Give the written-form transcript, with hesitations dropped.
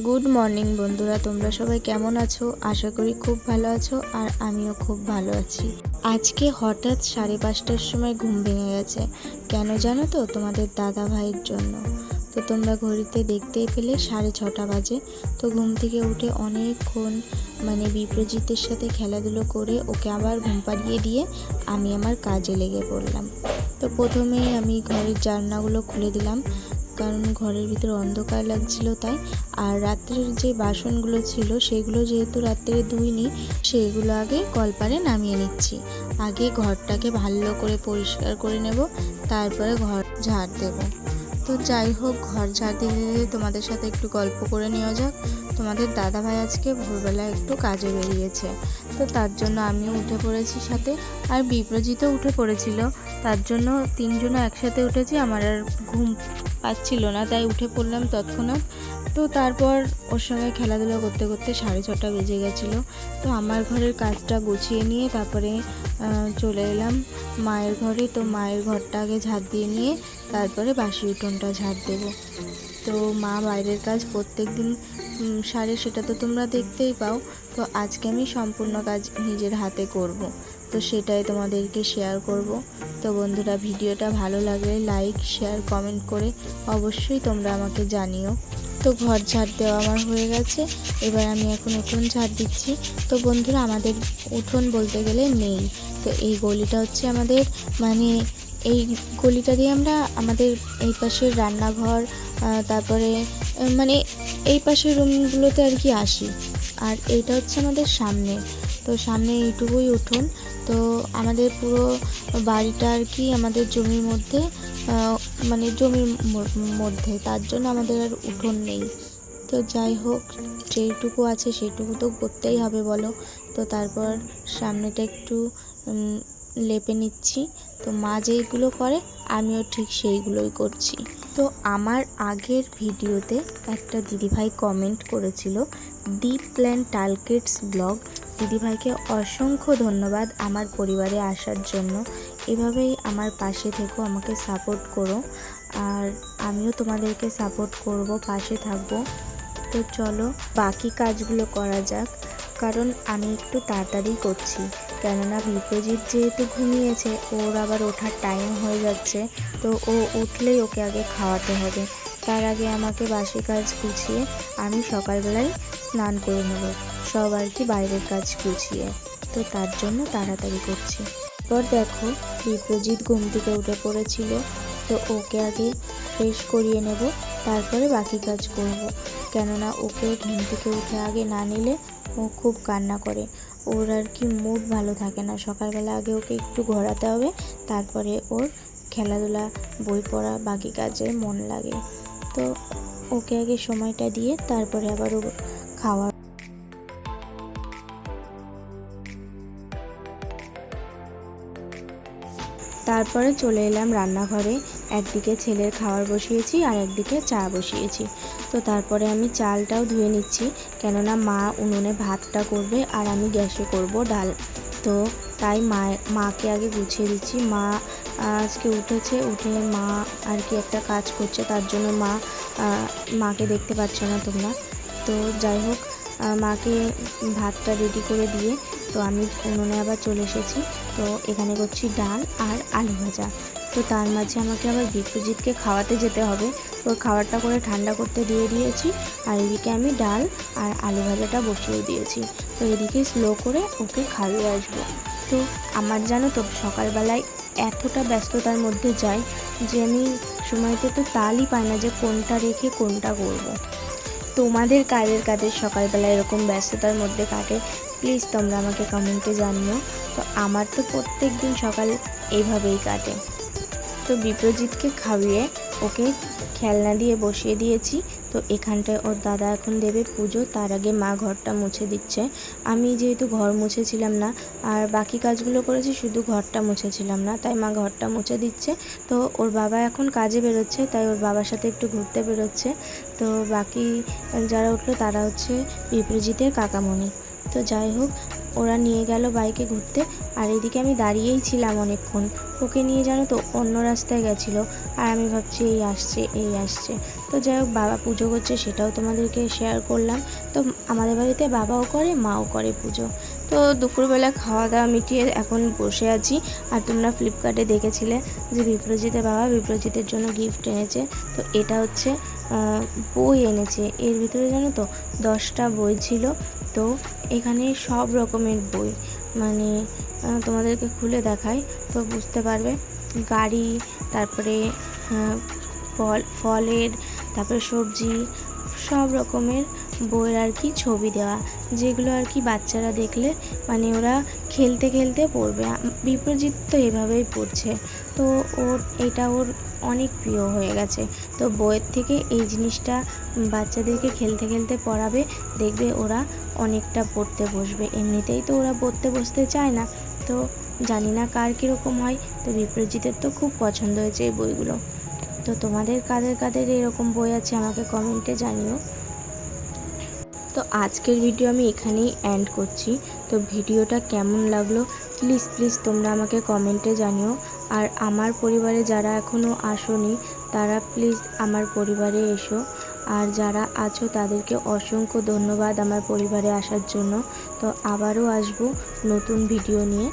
Good morning বন্ধুরা, তোমরা সবাই কেমন আছো? আশা করি খুব ভালো আছো আর আমিও খুব ভালো আছি। আজকে হঠাৎ 5:30টার সময় ঘুম ভেঙে গেছে। কেন জানো তো? তোমাদের দাদা ভাইয়ের জন্য। তো তোমরা ঘড়িতে দেখতেই পেলে 6:30 বাজে। তো ঘুম থেকে উঠে অনেকক্ষণ বিপ্রজিতের সাথে খেলাধুলো করে ওকে আবার ঘুম পাড়িয়ে দিয়ে আমি আমার কাজে লেগে পড়লাম। তো প্রথমেই আমি ঘরের জানলাগুলো খুলে দিলাম, কারণ ঘরের ভিতরে অন্ধকার লাগছিল তাই। আর রাত্রের যে বাসনগুলো ছিল সেগুলো যেহেতু রাত্রে ধুইনি, সেগুলো আগে কলপারে নামিয়ে নিচ্ছি। আগে ঘরটাকে ভালো করে পরিষ্কার করে নেব, তারপরে ঘর ঝাড় দেব। তো যাই হোক, ঘর ঝাড় দিতে দিতে তোমাদের সাথে একটু গল্প করে নেওয়া যাক। তোমাদের দাদাভাই আজকে ভোরবেলা একটু কাজে বেরিয়েছে, তো তার জন্য আমিও উঠে পড়েছি সাথে, আর বিপ্রজিতও উঠে পড়েছিল। তার জন্য তিনজনে একসাথে উঠেছি। আমার আর ঘুম পাচ্ছিল না, তাই উঠে পড়লাম তৎক্ষণাৎ। তো তারপর ওর সঙ্গে খেলাধুলা করতে করতে 6:30 বেজে গেছিলো। তো আমার ঘরের কাজটা গুছিয়ে নিয়ে তারপরে চলে এলাম মায়ের ঘরে। তো মায়ের ঘরটা আগে ঝাড় দিয়ে নিয়ে তারপরে বাসি উঠোনটা ঝাড় দেবো। তো মা বাইরের কাজ প্রত্যেক দিন সারে, সেটা তো তোমরা দেখতেই পাও। তো আজকে আমি সম্পূর্ণ কাজ নিজের হাতে করব, তো সেটাই তোমাদেরকে শেয়ার করব। তো বন্ধুরা, ভিডিওটা ভালো লাগলে লাইক, শেয়ার, কমেন্ট করে অবশ্যই তোমরা আমাকে জানিও। তো ঘর ঝাড় দেওয়া আমার হয়ে গেছে, এবার আমি এখন উঠোন ঝাড় দিচ্ছি। তো বন্ধুরা, আমাদের উঠোন বলতে গেলে নেই। তো এই গলিটা হচ্ছে আমাদের, এই গলিটা দিয়ে আমরা আমাদের এই পাশের রান্নাঘর, তারপরে এই পাশের রুমগুলোতে আর কি আসি। আর এইটা হচ্ছে আমাদের সামনে। তো সামনে এইটুকুই উঠোন। তো আমাদের পুরো বাড়িটা আর কি আমাদের জমির মধ্যে, জমির মধ্যে, তার জন্য আমাদের আর উঠোন নেই। তো যাই হোক, যেইটুকু আছে সেইটুকু তো করতেই হবে বলো। তো তারপর সামনেটা একটু লেপে নিচ্ছি। তো মা যেইগুলো করে আমিও ঠিক সেইগুলোই করছি। তো আমার আগের ভিডিওতে একটা দিদিভাই কমেন্ট করেছিল, ডিপ প্ল্যান টালকিডস ব্লগ। দিদিভাইকে অসংখ্য ধন্যবাদ আমার পরিবারে আসার জন্য। এভাবেই আমার পাশে থেকো, আমাকে সাপোর্ট করো, আর আমিও তোমাদেরকে সাপোর্ট করব, পাশে থাকবো। তো চলো বাকি কাজগুলো করা যাক, কারণ আমি একটু তাড়াতাড়ি করছি, কেননা বিপ্রজিৎ যেহেতু ঘুমিয়েছে, ওর আবার ওঠার টাইম হয়ে যাচ্ছে। তো ও উঠলেই ওকে আগে খাওয়াতে হবে। তার আগে আমাকে বাসি কাজ গুছিয়ে আমি সকালবেলায় স্নান করে নেব, সব আর কি বাইরের কাজ গুছিয়ে। তো তার জন্য তাড়াতাড়ি করছি। এরপর দেখো, বিপ্রজিৎ ঘুম থেকে উঠে পড়েছিল। তো ওকে আগে ফ্রেশ করিয়ে নেব, তারপরে বাকি কাজ করব। কেননা ওকে ঘুম থেকে উঠে আগে না নিলে ও খুব কান্না করে। ওর আর কি মুড ভালো থাকে না। সকালবেলা আগে ওকে একটু ঘোরাতে হবে, তারপরে ওর খেলাধুলা, বই পড়া, বাকি কাজে মন লাগে। তো ওকে আগে সময়টা দিয়ে তারপরে আবার ও খাওয়া। তারপরে চলে এলাম রান্নাঘরে। একদিকে ছেলের খাবার বসিয়েছি আর একদিকে চা বসিয়েছি। তো তারপরে আমি চালটাও ধুয়ে নিচ্ছি, কেননা মা উনুনে ভাতটা করবে আর আমি গ্যাসে করব ডাল। তো তাই মাকে আগে গুছিয়ে দিচ্ছি। মা আজকে উঠেছে, উঠে মা আর কি একটা কাজ করছে, তার জন্য মাকে দেখতে পাচ্ছ না তোমরা। তো যাই হোক, মাকে ভাতটা রেডি করে দিয়ে তো আমি উনুনে আবার চলে এসেছি। তো এখানে করছি ডাল আর আলু ভাজা। তো তার মাঝে আমাকে আবার বিপ্রজিৎকে খাওয়াতে যেতে হবে। তো খাবারটা করে ঠান্ডা করতে দিয়ে দিয়েছি, আর এদিকে আমি ডাল আর আলু ভাজাটা বসিয়ে দিয়েছি। তো এদিকে স্লো করে ওকে খাইয়ে আসবো। তো আমার জানো তো, সকালবেলায় এতটা ব্যস্ততার মধ্যে যাই যে আমি সময়তে তো তালই পাই না যে কোনটা রেখে কোনটা করব। তোমাদের কাদের সকালবেলা এরকম ব্যস্ততার মধ্যে কাটে, প্লিজ তোমরা আমাকে কমেন্টে জানিও। তো আমার তো প্রত্যেক দিন সকাল এইভাবেই কাটে। তো বিপ্রজিৎকে খাইয়ে ওকে খেলনা দিয়ে বসিয়ে দিয়েছি। তো এখানটায় ওর দাদা এখন দেবে পুজো, তার আগে মা ঘরটা মুছে দিচ্ছে। আমি যেহেতু ঘর মুছেছিলাম না আর বাকি কাজগুলো করেছি, শুধু ঘরটা মুছেছিলাম না, তাই মা ঘরটা মুছে দিচ্ছে। তো ওর বাবা এখন কাজে বেরোচ্ছে, তাই ওর বাবার সাথে একটু ঘুরতে বেরোচ্ছে। তো বাকি যারা উঠলো তারা হচ্ছে বিপ্রজিতের কাকামণি। তো যাই হোক, ওরা নিয়ে গেল বাইকে ঘুরতে, আর এদিকে আমি দাঁড়িয়েই ছিলাম অনেকক্ষণ। ওকে নিয়ে জানো তো অন্য রাস্তায় গেছিলো, আর আমি ভাবছি এই আসছে। তো যাই হোক, বাবা পুজো করছে সেটাও তোমাদেরকে শেয়ার করলাম। তো আমাদের বাড়িতে বাবাও করে মাও করে পুজো। তো দুপুরবেলা খাওয়া দাওয়া মিটিয়ে এখন বসে আছি। আর তোমরা ফ্লিপকার্টে দেখেছিলে যে বিপ্রজিতের বাবা বিপ্রজিতের জন্য গিফট এনেছে। তো এটা হচ্ছে বই এনেছে। এর ভিতরে জানো তো 10টা বই ছিল। তো এখানে সব রকমের বই, মানে তোমাদেরকে খুলে দেখাই তো বুঝতে পারবে। গাড়ি, তারপরে ফলের, তারপরে সবজি, সব রকমের বইয়ের আর কি ছবি দেওয়া, যেগুলো আর কি বাচ্চারা দেখলে মানে ওরা খেলতে খেলতে পড়বে। বিপ্রজিৎ তো এভাবেই পড়ছে। তো ওর অনেক প্রিয় হয়ে গেছে। তো বইয়ের থেকে এই জিনিসটা বাচ্চাদেরকে খেলতে খেলতে পড়াবে, দেখবে ওরা অনেকটা পড়তে বসবে। এমনিতেই তো ওরা পড়তে বসতে চায় না। তো জানি না কার কীরকম হয়। তো বিপ্রজিতের তো খুব পছন্দ হয়েছে এই বইগুলো। তো তোমাদের কাদের কাদের এরকম বই আছে আমাকে কমেন্টে জানিও। তো আজকের ভিডিও আমি এখানেই এন্ড করছি। তো ভিডিওটা কেমন লাগলো প্লিজ তোমরা আমাকে কমেন্টে জানিও। আর আমার পরিবারে যারা এখনও আসোনি তারা প্লিজ আমার পরিবারে এসো। আর যারা আছো তাদেরকে অসংখ্য ধন্যবাদ আমার পরিবারে আসার জন্য। তো আবারও আসবো নতুন ভিডিও নিয়ে।